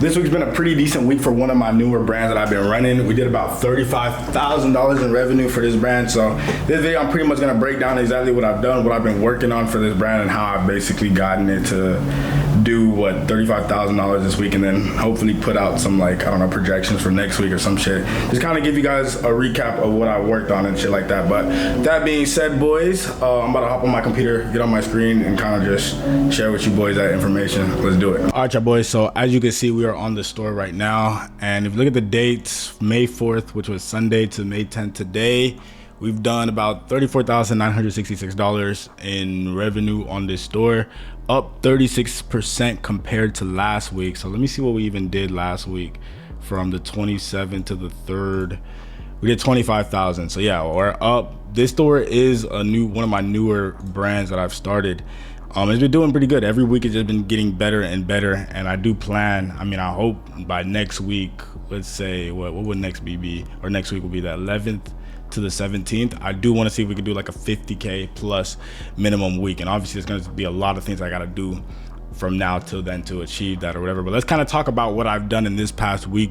This week's been a pretty decent week for one of my newer brands that I've been running. We did about $35,000 in revenue for this brand. So this video, I'm pretty much gonna break down exactly what I've done, what I've been working on for this brand, and how I've basically gotten it to do $35,000 this week, and then hopefully put out some projections for next week or some shit. Just kind of give you guys a recap of what I worked on and shit like that. But that being said, boys, I'm about to hop on my computer, get on my screen, and kind of just share with you boys that information. Let's do it. All right, y'all boys. So as you can see, we are on the store right now, and if you look at the dates, May 4th, which was Sunday, to May 10th today, we've done about $34,966 in revenue on this store, up 36% compared to last week. So let me see what we even did last week. From the 27th to the 3rd, we did 25,000. So yeah, we're up. This store is one of my newer brands that I've started. It's been doing pretty good. Every week it's just been getting better and better, and I do plan, I hope by next week, let's say, what would next week be? Or next week will be the 11th to the 17th. I do want to see if we could do like a 50K plus minimum week, and obviously there's going to be a lot of things I got to do from now till then to achieve that or whatever. But let's kind of talk about what I've done in this past week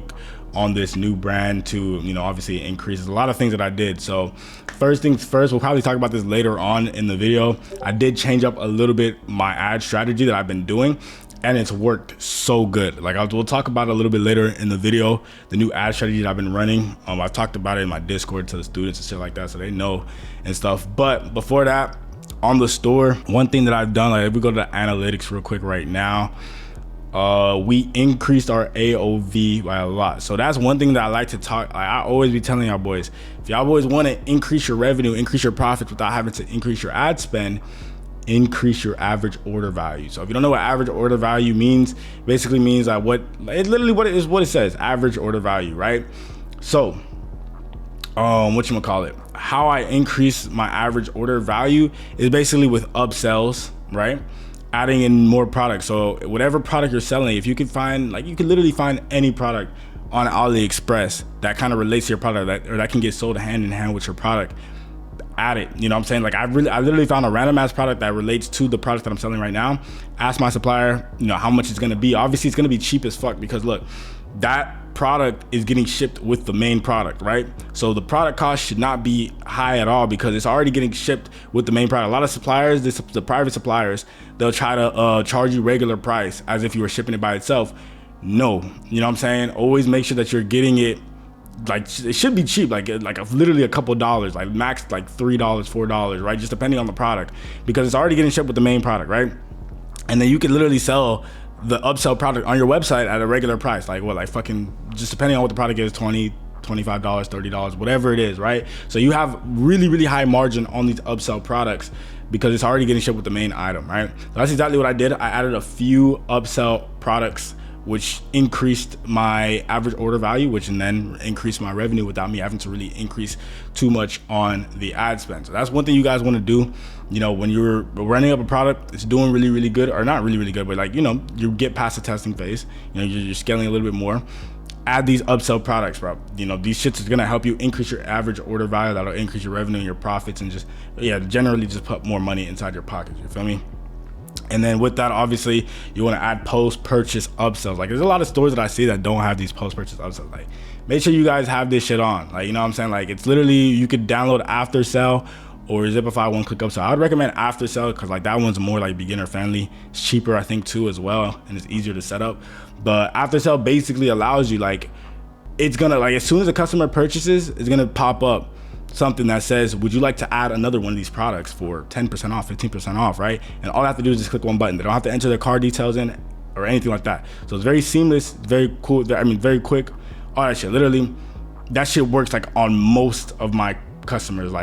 on this new brand to, obviously increase a lot of things that I did. So first things first, we'll probably talk about this later on in the video. I did change up a little bit my ad strategy that I've been doing, and it's worked so good. We'll talk about it a little bit later in the video, the new ad strategy that I've been running. I've talked about it in my Discord to the students and shit like that, so they know and stuff. But before that, on the store, one thing that I've done, if we go to the analytics real quick right now, we increased our AOV by a lot. So that's one thing that I like to talk. I always be telling y'all boys, if y'all boys want to increase your revenue, increase your profits without having to increase your ad spend, increase your average order value. So if you don't know what average order value means, basically means that what it says, average order value, right? So how I increase my average order value is basically with upsells, right? Adding in more products. So whatever product you're selling, if you can find, you can literally find any product on AliExpress that kind of relates to your product, that can get sold hand in hand with your product, add it. You know what I'm saying? I literally found a random ass product that relates to the product that I'm selling right now. Ask my supplier, how much it's gonna be. Obviously it's gonna be cheap as fuck, because look, that product is getting shipped with the main product, right? So the product cost should not be high at all, because it's already getting shipped with the main product. A lot of suppliers, the private suppliers, they'll try to charge you regular price as if you were shipping it by itself. No, you know what I'm saying? Always make sure that you're getting it, it should be cheap, literally a couple dollars, max $3, $4, right? Just depending on the product, because it's already getting shipped with the main product, right? And then you can literally sell the upsell product on your website at a regular price, just depending on what the product is, $20, $25, $30, whatever it is, right? So you have really, really high margin on these upsell products because it's already getting shipped with the main item, right? So that's exactly what I did. I added a few upsell products, which increased my average order value, which and then increased my revenue without me having to really increase too much on the ad spend. So that's one thing you guys want to do. When you're running up a product, it's doing really, really good, or not really, really good, but you get past the testing phase, you're scaling a little bit more. Add these upsell products, bro. These shits is gonna help you increase your average order value. That'll increase your revenue and your profits, and generally just put more money inside your pocket. You feel me? And then with that, obviously, you want to add post-purchase upsells. There's a lot of stores that I see that don't have these post-purchase upsells. Make sure you guys have this shit on. You know what I'm saying? It's literally, you could download After Sell or Zipify one-click upsell. I would recommend After Sell, because that one's more beginner friendly. It's cheaper, I think, too, as well, and it's easier to set up. But After Sell basically allows you, it's gonna, as soon as a customer purchases, it's gonna pop up something that says, would you like to add another one of these products for 10% off, 15% off, right? And all they have to do is just click one button. They don't have to enter their card details in or anything like that. So it's very seamless, very cool, very quick, all that shit. Literally, that shit works on most of my customers.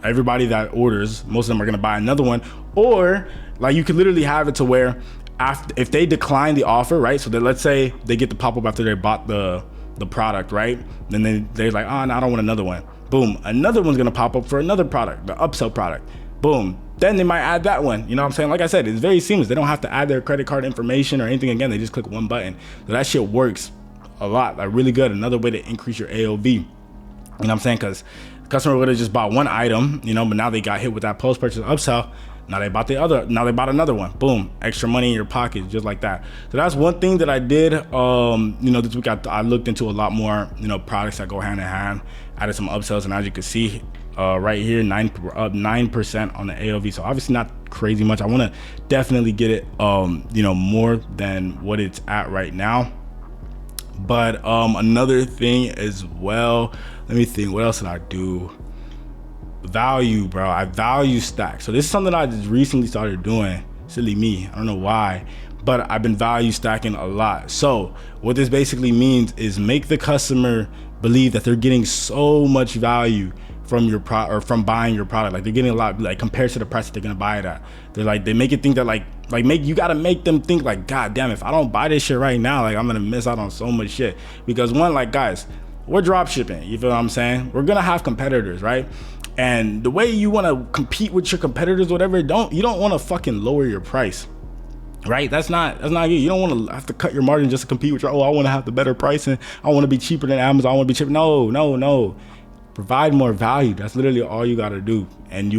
Everybody that orders, most of them are gonna buy another one, or you could literally have it to where if they decline the offer, right? So that, let's say they get the pop-up after they bought the product, right? Then they're like, oh, no, I don't want another one. Boom, another one's gonna pop up for another product, the upsell product. Boom, then they might add that one. You know what I'm saying? Like I said, it's very seamless. They don't have to add their credit card information or anything again. They just click one button. So that shit works a lot, really good. Another way to increase your AOV. You know what I'm saying? Because the customer would have just bought one item, but now they got hit with that post-purchase upsell. Now they bought another one. Boom, extra money in your pocket, just like that. So that's one thing that I did. This week I looked into a lot more, products that go hand in hand, added some upsells, and as you can see, right here, up 9% on the AOV. So obviously not crazy much. I want to definitely get it, more than what it's at right now. But another thing as well, let me think, what else did I do? Value, bro. I value stack. So this is something I just recently started doing. Silly me, I don't know why, but I've been value stacking a lot. So what this basically means is make the customer believe that they're getting so much value from your from buying your product. Like they're getting a lot, like compared to the price that they're gonna buy it at. They make it think that you gotta make them think like, God damn, if I don't buy this shit right now, like I'm gonna miss out on so much shit. Because one, like guys, we're drop shipping, you feel what I'm saying? We're gonna have competitors, right? And the way you wanna compete with your competitors, whatever, you don't wanna fucking lower your price. Right? That's not good. You don't want to have to cut your margin just to compete with I want to have the better pricing. I want to be cheaper than Amazon. I want to be cheaper. No. Provide more value. That's literally all you got to do. And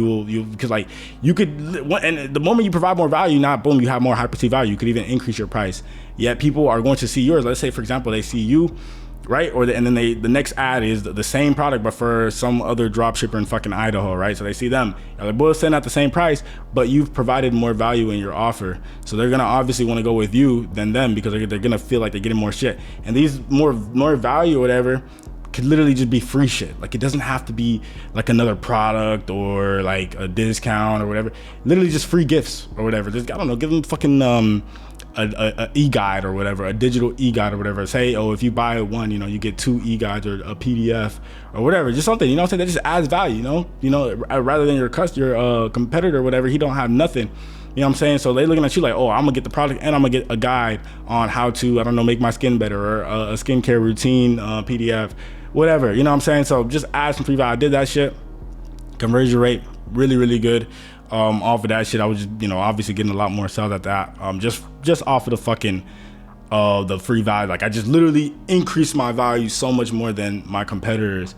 because you could, and the moment you provide more value, not boom, you have more high perceived value. You could even increase your price. Yet people are going to see yours. Let's say, for example, they see you, right? And then the next ad is the same product, but for some other drop shipper in fucking Idaho, right? So they see them, they're both selling at the same price, but you've provided more value in your offer. So they're gonna obviously want to go with you than them because they're gonna feel like they're getting more shit. And these more value or whatever could literally just be free shit. Like it doesn't have to be like another product or like a discount or whatever. Literally just free gifts or whatever. Just, I don't know, give them fucking a e-guide or whatever, a digital e-guide or whatever. Say, if you buy one, you get 2 e-guides or a PDF or whatever, just something, what I'm saying, that just adds value, rather than your competitor or whatever, he don't have nothing. You know what I'm saying? So they looking at you like, I'm gonna get the product and I'm gonna get a guide on how to, I don't know, make my skin better, or a skincare routine PDF, whatever, you know what I'm saying? So just add some free value. I did that shit. Conversion rate, really, really good. Off of that shit, I was just, obviously getting a lot more sales at that. Just off of the fucking, the free value. Like I just literally increased my value so much more than my competitors,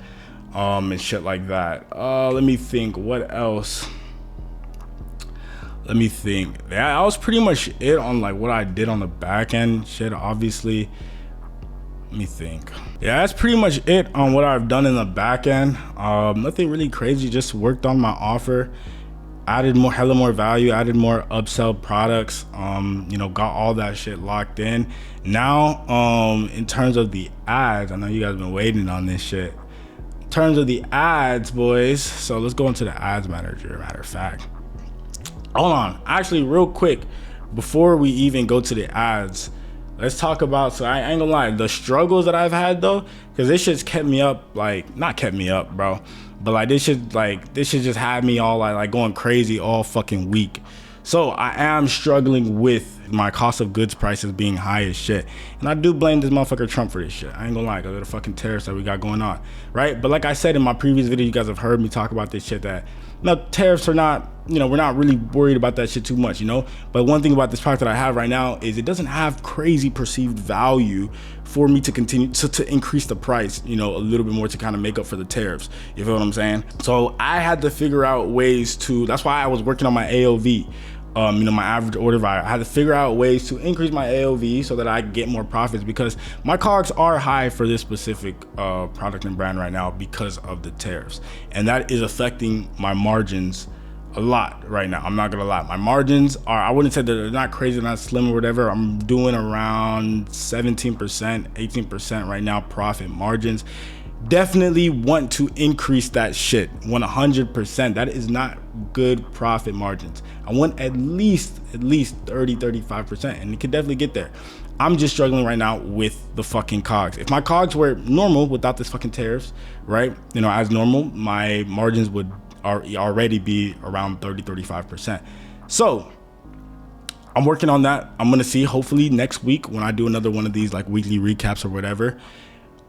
and shit like that. Let me think, what else? Let me think. Yeah, that was pretty much it on like what I did on the back end shit, obviously. Let me think. Yeah, that's pretty much it on what I've done in the back end. Nothing really crazy, just worked on my offer, added hella more value, added more upsell products, got all that shit locked in. Now, in terms of the ads, I know you guys been waiting on this shit. In terms of the ads, boys, so let's go into the ads manager, matter of fact. Hold on, actually real quick, before we even go to the ads, let's talk about, so I ain't gonna lie, the struggles that I've had though, because this shit's kept me up, like, not kept me up, bro, but like this shit just had me all like going crazy all fucking week. So I am struggling with my cost of goods prices being high as shit. And I do blame this motherfucker Trump for this shit. I ain't gonna lie, because of the fucking tariffs that we got going on, right? But like I said in my previous video, you guys have heard me talk about this shit, that tariffs are not, we're not really worried about that shit too much, But one thing about this product that I have right now is it doesn't have crazy perceived value for me to continue to increase the price, a little bit more to kind of make up for the tariffs. You feel what I'm saying? So I had to figure out ways to, that's why I was working on my AOV. My average order value. I had to figure out ways to increase my AOV so that I get more profits, because my Cogs are high for this specific product and brand right now because of the tariffs. And that is affecting my margins a lot right now. I'm not gonna lie. My margins are, I wouldn't say they're not crazy, not slim or whatever. I'm doing around 17%, 18% right now profit margins. Definitely want to increase that shit 100%. That is not good profit margins. I want at least 30, 35%, and it could definitely get there. I'm just struggling right now with the fucking Cogs. If my Cogs were normal without this fucking tariffs, right? As normal, my margins would already be around 30, 35%. So I'm working on that. I'm gonna see, hopefully next week when I do another one of these like weekly recaps or whatever.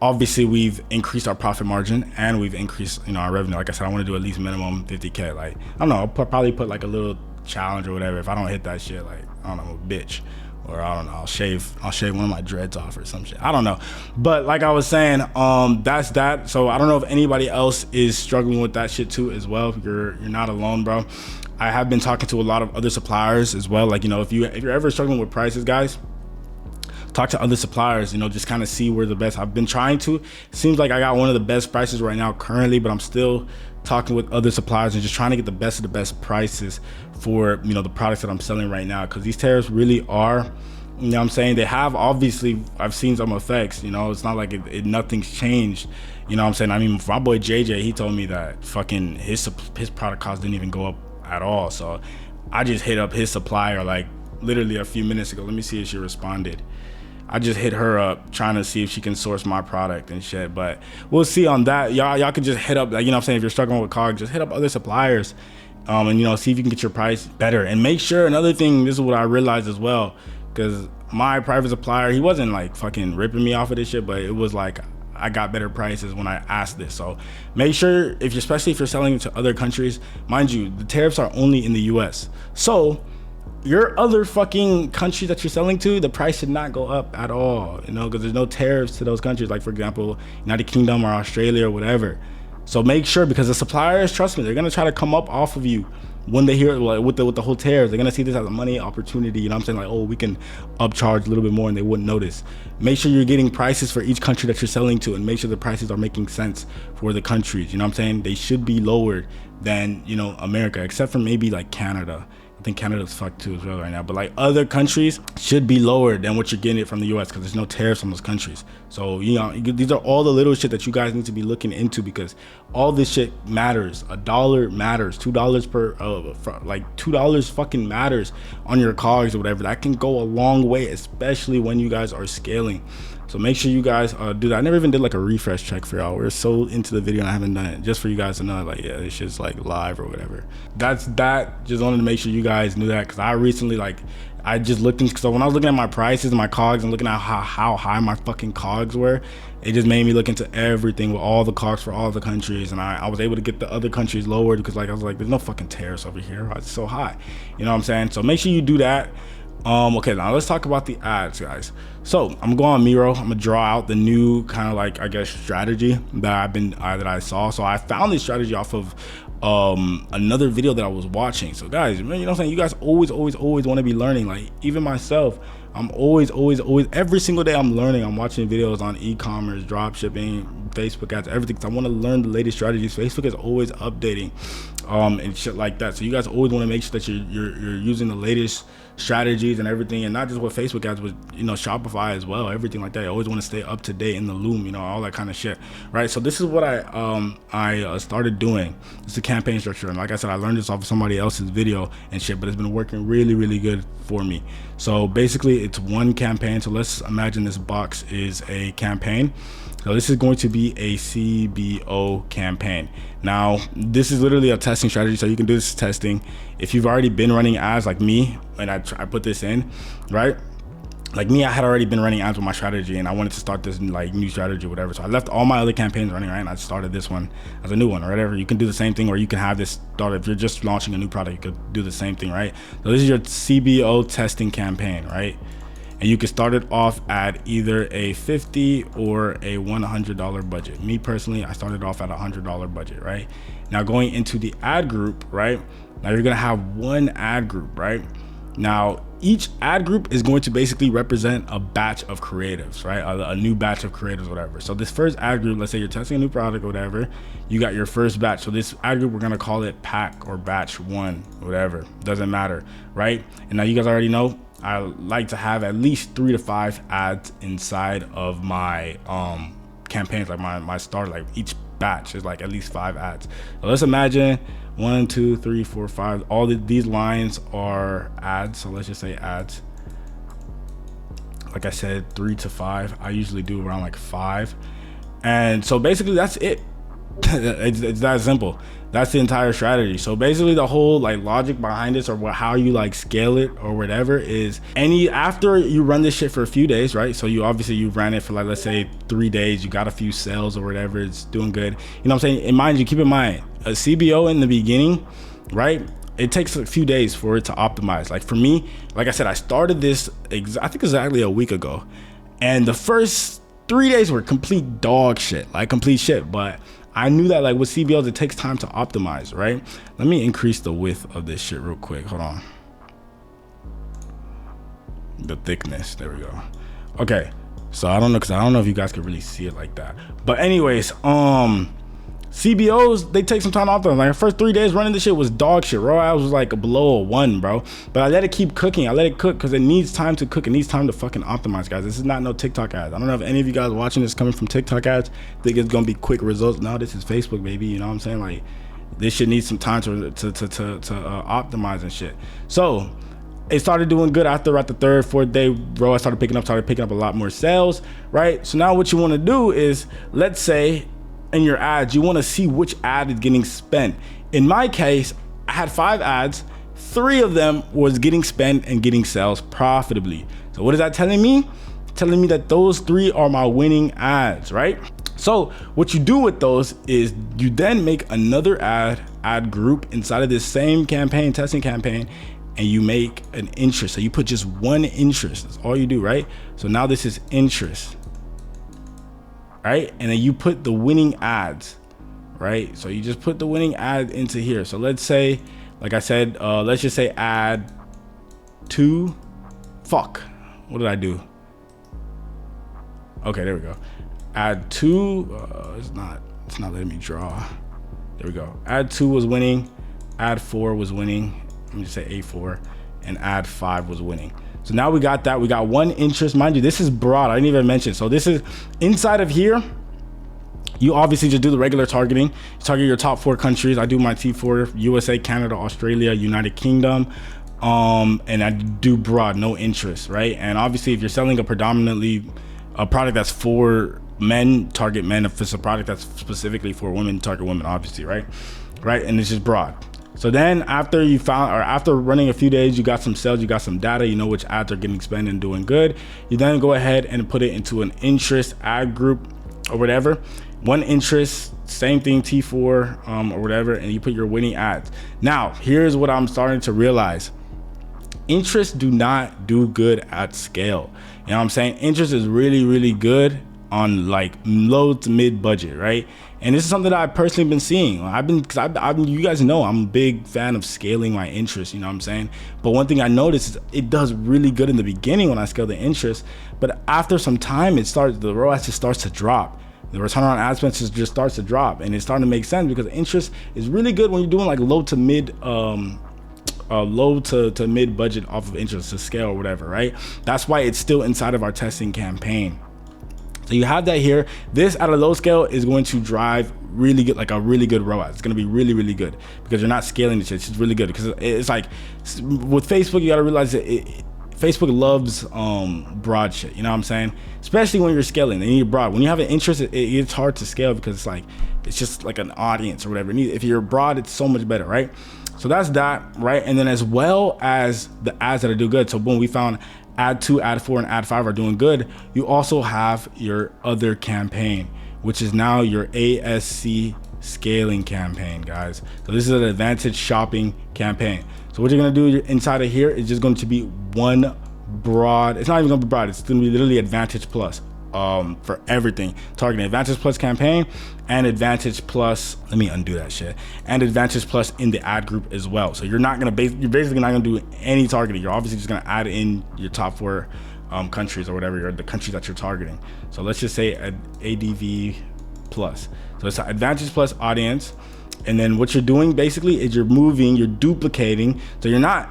Obviously we've increased our profit margin and we've increased, our revenue. Like I said, I want to do at least minimum 50K. Like, I don't know, I'll probably put like a little challenge or whatever. If I don't hit that shit, like, I don't know, I'm a bitch. or I don't know, I'll shave one of my dreads off or some shit. I don't know. But like I was saying, that's that. So I don't know if anybody else is struggling with that shit too as well. You're not alone, bro. I have been talking to a lot of other suppliers as well. Like, you know, if you're ever struggling with prices, guys, talk to other suppliers, you know, just kind of see where the best. I've been trying to. It seems like I got one of the best prices right now currently, but I'm still talking with other suppliers and just trying to get the best of the best prices for, you know, the products that I'm selling right now, because these tariffs really are, you know what I'm saying, they have, obviously I've seen some effects, you know, it's not like nothing's changed, you know what I'm saying. I mean, my boy JJ, he told me that fucking his product cost didn't even go up at all. So I just hit up his supplier like literally a few minutes ago. Let me see if she responded. I just hit her up trying to see if she can source my product and shit, but we'll see on that. Y'all can just hit up, like, you know what I'm saying, if you're struggling with Cogs, just hit up other suppliers, and, you know, see if you can get your price better. And make sure, another thing, this is what I realized as well, because my private supplier, he wasn't like fucking ripping me off of this shit, but it was like I got better prices when I asked this. So make sure, especially if you're selling to other countries, mind you, the tariffs are only in the US. So your other fucking country that you're selling to, the price should not go up at all, you know, because there's no tariffs to those countries, like for example, United Kingdom or Australia or whatever. So make sure, because the suppliers, trust me, they're gonna try to come up off of you when they hear, like, with the whole tariffs. They're gonna see this as a money opportunity, you know what I'm saying, like, oh, we can upcharge a little bit more and they wouldn't notice. Make sure you're getting prices for each country that you're selling to, and make sure the prices are making sense for the countries, you know what I'm saying. They should be lower than, you know, America, except for maybe like Canada. I think Canada's fucked too as well right now, but like other countries should be lower than what you're getting it from the US, because there's no tariffs on those countries. So, you know, these are all the little shit that you guys need to be looking into, because all this shit matters. $1 matters, $2 per like $2 fucking matters on your Cogs or whatever. That can go a long way, especially when you guys are scaling. So make sure you guys do that. I never even did like a refresh check for y'all. We're so into the video and I haven't done it, just for you guys to know, like, yeah, this shit's like live or whatever. That's that. Just wanted to make sure you guys knew that, because I recently, like, I just looked in, so when I was looking at my prices and my Cogs and looking at how high my fucking Cogs were, it just made me look into everything with all the Cogs for all the countries, and I was able to get the other countries lowered, because like I was like, there's no fucking tariffs over here, it's so high, you know what I'm saying. So make sure you do that. Okay, now let's talk about the ads, guys. So I'm gonna go on Miro. I'm gonna draw out the new kind of, like, I guess, strategy that I saw. So I found this strategy off of another video that I was watching. So guys, you know what I'm saying, you guys always want to be learning. Like, even myself, I'm always every single day I'm learning. I'm watching videos on e-commerce, drop shipping, Facebook ads, everything. So I want to learn the latest strategies. Facebook is always updating and shit like that. So you guys always want to make sure that you're using the latest strategies and everything, and not just with Facebook ads, but, you know, Shopify as well, everything like that. I always want to stay up to date in the loom, you know, all that kind of shit, right? So this is what I started doing. It's a campaign structure, and like I said, I learned this off of somebody else's video and shit, but it's been working really good for me. So basically it's one campaign. So let's imagine this box is a campaign. So this is going to be a CBO campaign. Now, this is literally a testing strategy, so you can do this testing. If you've already been running ads like me, and I put this in, right? Like me, I had already been running ads with my strategy, and I wanted to start this like new strategy or whatever. So I left all my other campaigns running, right? And I started this one as a new one or whatever. You can do the same thing, or you can have this start. If you're just launching a new product, you could do the same thing, right? So this is your CBO testing campaign, right? And you can start it off at either a $50 or a $100 budget. Me personally, I started off at a $100 budget, right? Now going into the ad group, right? Now you're gonna have one ad group, right? Now each ad group is going to basically represent a batch of creatives, right? A new batch of creatives, whatever. So this first ad group, let's say you're testing a new product or whatever, you got your first batch. So this ad group, we're gonna call it pack or batch one, whatever, doesn't matter, right? And now you guys already know, I like to have at least 3 to 5 ads inside of my campaigns, like my start, like each batch is like at least 5 ads. So let's imagine 1, 2, 3, 4, 5. All these lines are ads. So let's just say ads. Like I said, 3 to 5. I usually do around like 5. And so basically that's it. It's that simple. That's the entire strategy. So basically the whole like logic behind this, or how you like scale it or whatever, is after you run this shit for a few days, right? So you ran it for like, let's say 3 days, you got a few sales or whatever, it's doing good, you know what I'm saying. And mind you, keep in mind, a CBO in the beginning, right? it takes a few days for it to optimize. Like for me, like I said, I started this I think exactly a week ago, and the first 3 days were complete dog shit, like complete shit. But I knew that like with CBOs, it takes time to optimize, right? Let me increase the width of this shit real quick. Hold on. The thickness, there we go. Okay, so I don't know, because I don't know if you guys can really see it like that. But anyways, CBOs, they take some time off them. Like the first 3 days running this shit was dog shit. ROAS was like below a 1, bro. But I let it keep cooking. I let it cook because it needs time to cook. It needs time to fucking optimize, guys. This is not no TikTok ads. I don't know if any of you guys watching this coming from TikTok ads think it's gonna be quick results. No, this is Facebook, baby. You know what I'm saying? Like this shit needs some time to optimize and shit. So it started doing good after the third, fourth day. ROAS started picking up a lot more sales, right? So now what you want to do is, let's say in your ads, you want to see which ad is getting spent. In my case, I had 5 ads. 3 of them was getting spent and getting sales profitably. So what is that telling me? Telling me that those 3 are my winning ads, right? So what you do with those is you then make another ad group inside of this same campaign, testing campaign, and you make an interest. So you put just one interest. That's all you do, right? So now this is interest, right? And then you put the winning ads, right? So you just put the winning ad into here. So let's say, like I said, let's just say ad 2. Fuck, what did I do? Okay, there we go. Ad 2, it's not letting me draw. There we go. Ad 2 was winning. Ad 4 was winning. Let me just say A4, and ad 5 was winning. So now we got that. We got one interest. Mind you, this is broad. I didn't even mention. So this is inside of here. You obviously just do the regular targeting. You target your top 4 countries. I do my T4, USA, Canada, Australia, United Kingdom. And I do broad, no interest, right? And obviously if you're selling a product that's for men, target men. If it's a product that's specifically for women, target women, obviously, right? And it's just broad. So then after running a few days, you got some sales, you got some data, you know which ads are getting spent and doing good. You then go ahead and put it into an interest ad group or whatever. One interest, same thing, T4 or whatever, and you put your winning ads. Now, here's what I'm starting to realize. Interests do not do good at scale. You know what I'm saying? Interest is really, really good on like low to mid budget, right? And this is something that I've personally been seeing. You guys know I'm a big fan of scaling my interest, you know what I'm saying? But one thing I noticed is it does really good in the beginning when I scale the interest, but after some time, the ROAS just starts to drop. The return on ad spend just starts to drop, and it's starting to make sense because interest is really good when you're doing like low to mid budget off of interest to scale or whatever, right? That's why it's still inside of our testing campaign. So you have that here. This at a low scale is going to drive really good, like a really good ROAS. It's going to be really, really good because you're not scaling the shit. It's just really good because it's like with Facebook, you got to realize that Facebook loves broad shit. You know what I'm saying? Especially when you're scaling, they need broad. When you have an interest, it's hard to scale because it's just like an audience or whatever. If you're broad, it's so much better, right? So that's that, right? And then as well as the ads that do good. So boom, we found ad 2, ad 4, and ad 5 are doing good. You also have your other campaign, which is now your ASC scaling campaign, guys. So this is an advantage shopping campaign. So what you're gonna do inside of here is just going to be one broad. It's not even gonna be broad. It's gonna be literally Advantage Plus for everything. Targeting Advantage Plus campaign and Advantage Plus. Let me undo that shit. And Advantage Plus in the ad group as well. So you're basically not gonna do any targeting. You're obviously just gonna add in your top 4 countries or whatever, the countries that you're targeting. So let's just say ADV Plus. So it's an Advantage Plus audience. And then what you're doing basically is you're duplicating. So you're not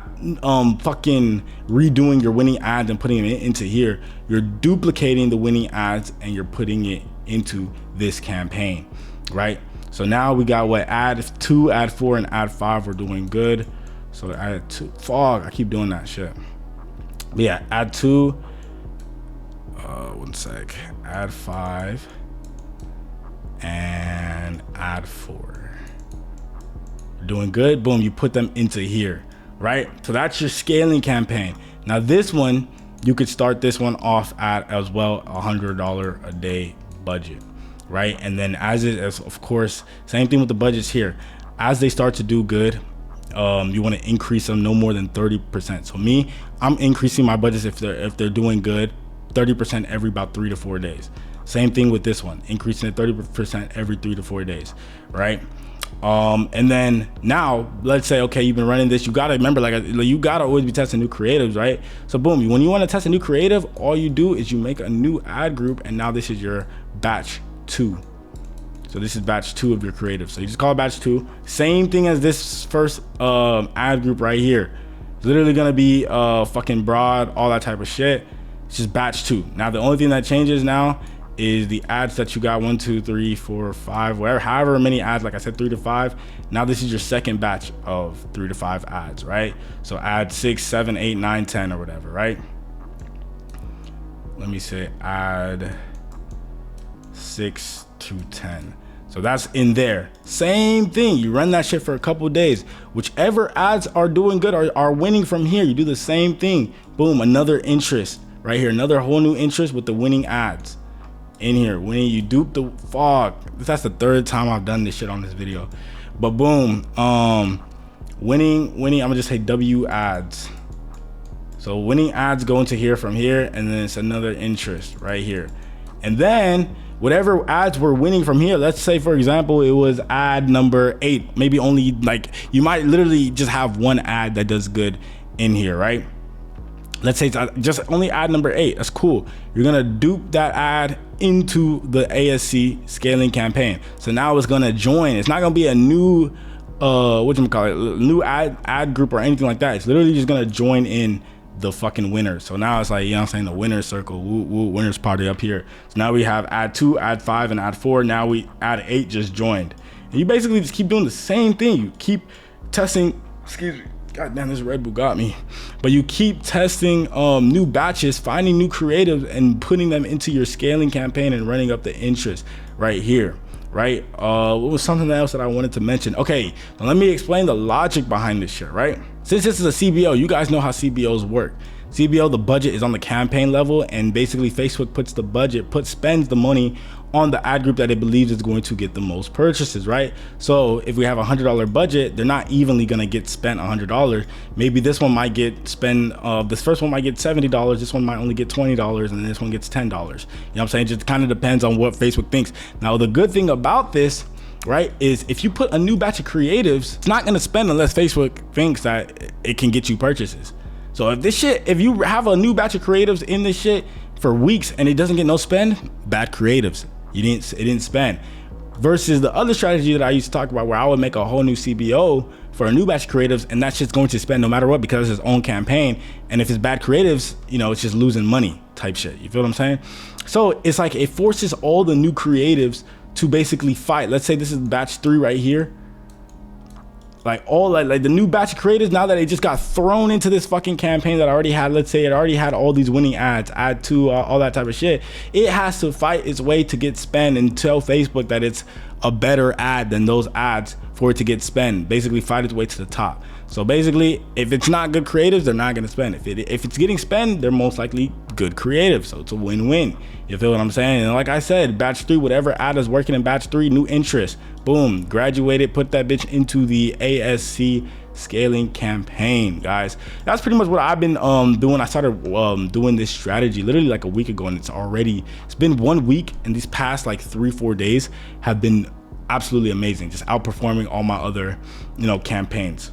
fucking redoing your winning ads and putting it into here. You're duplicating the winning ads and you're putting it into this campaign, right? So now we got what ad 2, ad 4, and ad 5 are doing good. So ad 2, I keep doing that shit. But yeah, ad 2, one sec, ad 5, and ad 4. Doing good. Boom, you put them into here, right? So that's your scaling campaign. Now this one, you could start this one off at as well $100 a day budget, right? And then as of course, same thing with the budgets here. As they start to do good, you want to increase them no more than 30%. So me, I'm increasing my budgets if they're doing good, 30% every about 3 to 4 days. Same thing with this one, increasing it 30% every 3 to 4 days, right? And then now let's say, okay, you've been running this, you gotta remember, like you gotta always be testing new creatives, right? So boom, when you want to test a new creative, all you do is you make a new ad group, and now this is your batch 2. So this is batch 2 of your creative. So you just call it batch 2. Same thing as this first ad group right here. It's literally gonna be fucking broad, all that type of shit. It's just batch 2. Now the only thing that changes now is the ads that you got, 1, 2, 3, 4, 5, whatever, however many ads, like I said, 3 to 5. Now this is your second batch of 3 to 5 ads, right? So add 6, 7, 8, 9, 10 or whatever, right? Let me say add 6 to 10. So that's in there. Same thing, you run that shit for a couple days. Whichever ads are doing good, are winning from here, you do the same thing. Boom, another interest right here, another whole new interest with the winning ads in here. When you dupe the fuck, that's the 3rd time I've done this shit on this video. But boom, winning, I'm gonna just say W ads. So winning ads go into here from here, and then it's another interest right here. And then whatever ads were winning from here, let's say for example it was ad number 8, maybe only, like, you might literally just have one ad that does good in here, right? Let's say it's just only ad number 8. That's cool. You're gonna dupe that ad into the ASC scaling campaign. So now it's gonna join. It's not gonna be a new new ad group or anything like that. It's literally just gonna join in the fucking winner. So now it's like, you know what I'm saying, the winner circle, woo woo, winners party up here. So now we have ad 2, ad 5, and ad 4. Now we ad 8 just joined. And you basically just keep doing the same thing. You keep testing, excuse me, God damn, this Red Bull got me. But you keep testing new batches, finding new creatives, and putting them into your scaling campaign and running up the interest right here, right? What was something else that I wanted to mention? Okay, now let me explain the logic behind this shit, right? Since this is a CBO, you guys know how CBOs work. CBO, the budget is on the campaign level, and basically Facebook puts the budget, spends the money on the ad group that it believes is going to get the most purchases, right? So if we have a $100 budget, they're not evenly gonna get spent $100. Maybe this one might get spent, this first one might get $70, this one might only get $20, and this one gets $10. You know what I'm saying? It just kind of depends on what Facebook thinks. Now, the good thing about this, right, is if you put a new batch of creatives, it's not gonna spend unless Facebook thinks that it can get you purchases. So if you have a new batch of creatives in this shit for weeks and it doesn't get no spend, bad creatives. It didn't spend. Versus the other strategy that I used to talk about, where I would make a whole new CBO for a new batch of creatives, and that shit's going to spend no matter what because it's its own campaign. And if it's bad creatives, you know, it's just losing money type shit. You feel what I'm saying? So it's like it forces all the new creatives to basically fight. Let's say this is batch 3 right here. Like the new batch of creators, now that it just got thrown into this fucking campaign that I already had, let's say it already had all these winning ads, ad 2, all that type of shit, it has to fight its way to get spent and tell Facebook that it's a better ad than those ads for it to get spent. Basically fight its way to the top. So basically, if it's not good creatives, they're not gonna spend. If it's getting spent, they're most likely good creative. So it's a win-win. You feel what I'm saying? And like I said, batch 3, whatever ad is working in batch 3, new interest, boom, graduated, put that bitch into the ASC scaling campaign, guys. That's pretty much what I've been doing. I started doing this strategy literally like a week ago, and it's been 1 week, and these past like 3-4 days have been absolutely amazing, just outperforming all my other, you know, campaigns.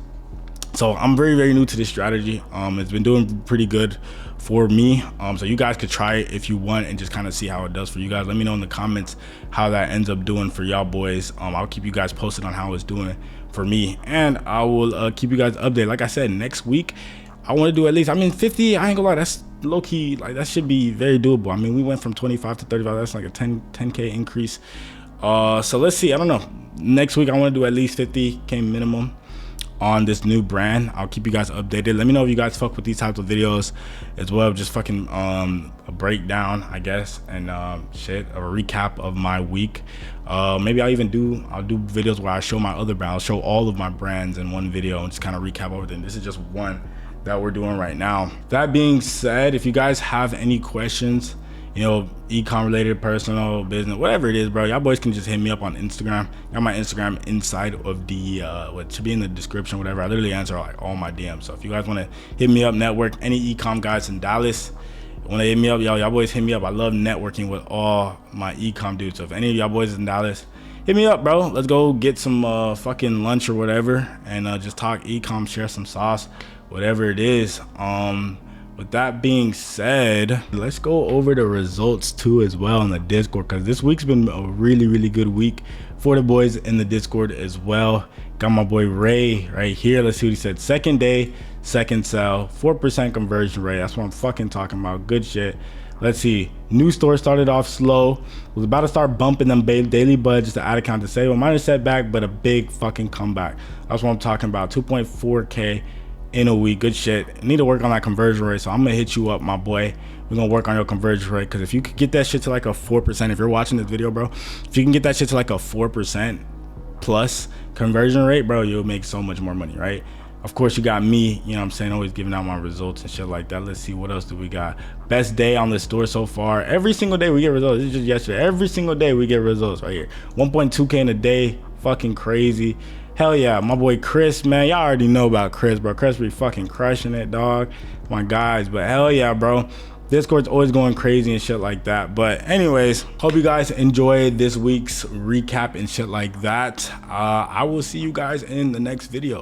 So I'm very, very new to this strategy. It's been doing pretty good for me. So you guys could try it if you want and just kind of see how it does for you guys. Let me know in the comments how that ends up doing for y'all boys. I'll keep you guys posted on how it's doing for me, and I will keep you guys updated. Like I said, next week I want to do at least, 50. I ain't gonna lie, that's low key, like that should be very doable. I mean, we went from 25 to 35. That's like a 10K increase. So let's see. I don't know. Next week I want to do at least 50K minimum on this new brand. I'll keep you guys updated. Let me know if you guys fuck with these types of videos as well. Just fucking a breakdown, I guess, and shit, a recap of my week. Maybe I'll do videos where I show my other brands. I'll show all of my brands in one video and just kind of recap everything. This is just one that we're doing right now. That being said, if you guys have any questions, you know, ecom related, personal, business, whatever it is, bro, y'all boys can just hit me up on Instagram. Got my Instagram inside of the what should be in the description, whatever. I literally answer like all my DMs. So if you guys want to hit me up, network, any ecom guys in Dallas, when they hit me up, y'all boys hit me up. I love networking with all my ecom dudes. So if any of y'all boys in Dallas, hit me up, bro. Let's go get some fucking lunch or whatever, and just talk ecom, share some sauce, whatever it is. With that being said, let's go over the results too as well in the Discord, because this week's been a really good week for the boys in the Discord as well. Got my boy Ray right here. Let's see what he said. Second day, second sell, 4% conversion rate. That's what I'm fucking talking about. Good shit. Let's see. New store started off slow. Was about to start bumping them daily budgets to add account to save. A minor setback, but a big fucking comeback. That's what I'm talking about. 2.4K in a week. Good shit. I need to work on that conversion rate, so I'm gonna hit you up, my boy. We're gonna work on your conversion rate, because if you could get that shit to like a 4%, if you're watching this video, bro, if you can get that shit to like a 4% plus conversion rate, bro, you'll make so much more money, right? Of course, you got me, you know what I'm saying, always giving out my results and shit like that. Let's see, what else do we got? Best day on the store so far. Every single day we get results. It's just yesterday. Every single day we get results right here. 1.2K in a day. Fucking crazy. Hell yeah. My boy Chris, man. Y'all already know about Chris, bro. Chris be fucking crushing it, dog. My guys. But hell yeah, bro. Discord's always going crazy and shit like that. But anyways, hope you guys enjoyed this week's recap and shit like that. I will see you guys in the next video.